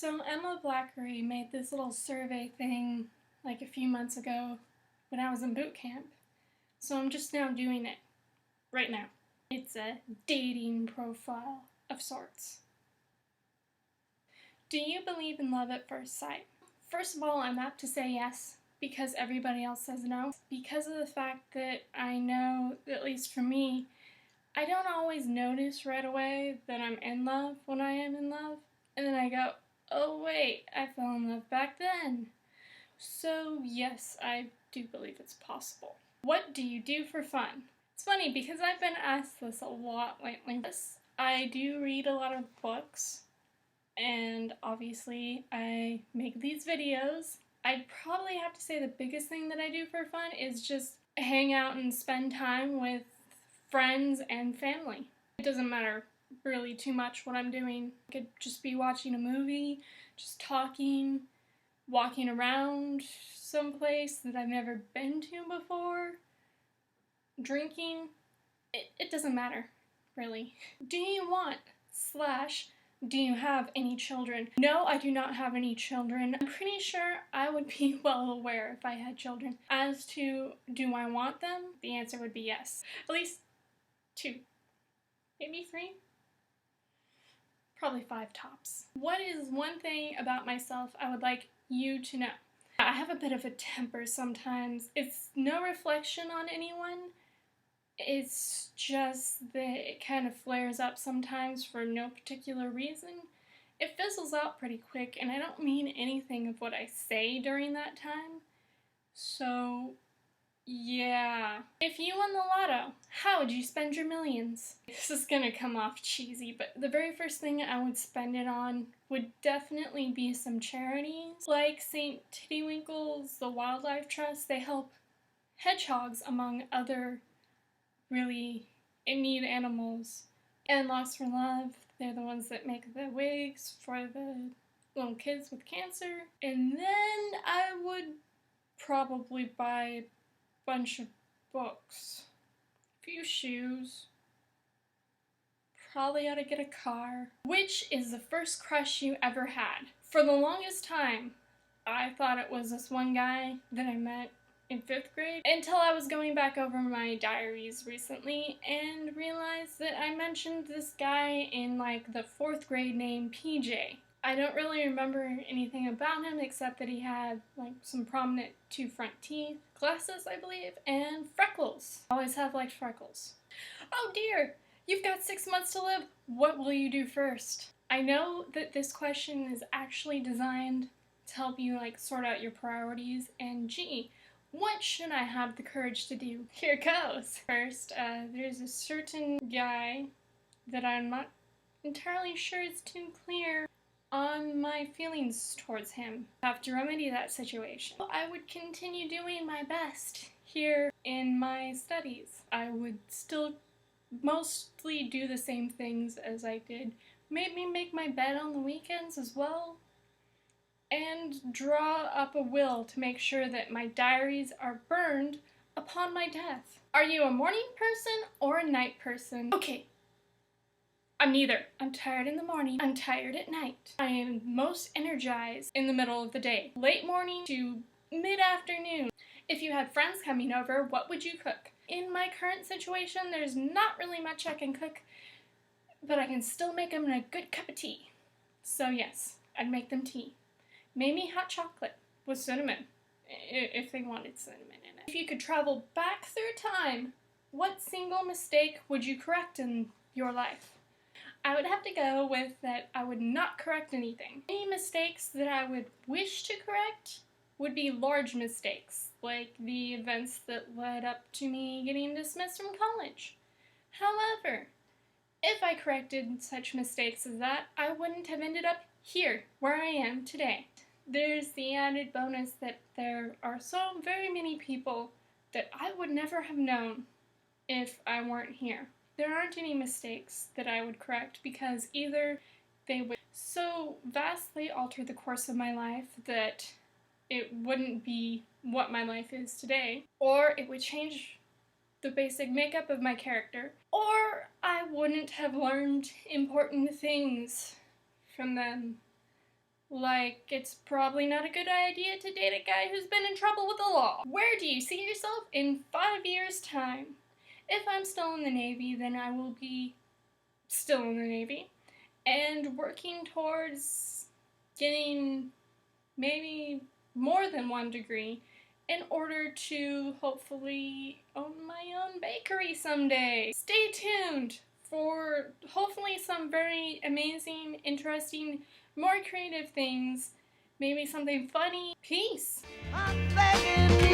So Emma Blackery made this little survey thing like a few months ago when I was in boot camp. So I'm just now doing it right now. It's a dating profile of sorts. Do you believe in love at first sight? First of all, I'm apt to say yes because everybody else says no. Because of the fact that I know, at least for me, I don't always notice right away that I'm in love when I am in love. And then I go, oh wait, I fell in love back then. So yes, I do believe it's possible. What do you do for fun? It's funny because I've been asked this a lot lately. I do read a lot of books, and obviously I make these videos. I'd probably have to say the biggest thing that I do for fun is just hang out and spend time with friends and family. It doesn't matter really too much what I'm doing. I could just be watching a movie, just talking, walking around someplace that I've never been to before, drinking. It doesn't matter, really. Do you want / do you have any children? No, I do not have any children. I'm pretty sure I would be well aware if I had children. As to do I want them, the answer would be yes. At least 2, maybe 3. Probably 5 tops. What is one thing about myself I would like you to know? I have a bit of a temper sometimes. It's no reflection on anyone. It's just that it kind of flares up sometimes for no particular reason. It fizzles out pretty quick, and I don't mean anything of what I say during that time. So, yeah. If you won the lotto, how would you spend your millions? This is gonna come off cheesy, but the very first thing I would spend it on would definitely be some charities. Like St. Tittywinkle's, the Wildlife Trust. They help hedgehogs, among other really in-need animals. And Lost for Love, they're the ones that make the wigs for the little kids with cancer. And then I would probably buy a bunch of books, a few shoes, probably ought to get a car. Which is the first crush you ever had? For the longest time, I thought it was this one guy that I met in 5th grade, until I was going back over my diaries recently and realized that I mentioned this guy in like the 4th grade named PJ. I don't really remember anything about him except that he had like some prominent 2 front teeth, glasses I believe, and freckles. I always have liked freckles. Oh dear! You've got 6 months to live. What will you do first? I know that this question is actually designed to help you like sort out your priorities, and gee, what should I have the courage to do? Here goes! First, there's a certain guy that I'm not entirely sure it's too clear on my feelings towards him. I have to remedy that situation. I would continue doing my best here in my studies. I would still mostly do the same things as I did. Maybe make my bed on the weekends as well. And draw up a will to make sure that my diaries are burned upon my death. Are you a morning person or a night person? Okay, I'm neither. I'm tired in the morning, I'm tired at night. I am most energized in the middle of the day, late morning to mid-afternoon. If you had friends coming over, what would you cook? In my current situation, there's not really much I can cook, but I can still make them a good cup of tea. So yes, I'd make them tea. Maybe hot chocolate with cinnamon, if they wanted cinnamon in it. If you could travel back through time, what single mistake would you correct in your life? I would have to go with that I would not correct anything. Any mistakes that I would wish to correct would be large mistakes, like the events that led up to me getting dismissed from college. However, if I corrected such mistakes as that, I wouldn't have ended up here, where I am today. There's the added bonus that there are so very many people that I would never have known if I weren't here. There aren't any mistakes that I would correct because either they would so vastly alter the course of my life that it wouldn't be what my life is today, or it would change the basic makeup of my character, or I wouldn't have learned important things from them Like, it's probably not a good idea to date a guy who's been in trouble with the law. Where do you see yourself in 5 years' time? If I'm still in the Navy, then I will be still in the Navy and working towards getting maybe more than 1 degree in order to hopefully own my own bakery someday. Stay tuned for hopefully some very amazing, interesting, more creative things, maybe something funny. Peace! I'm begging you.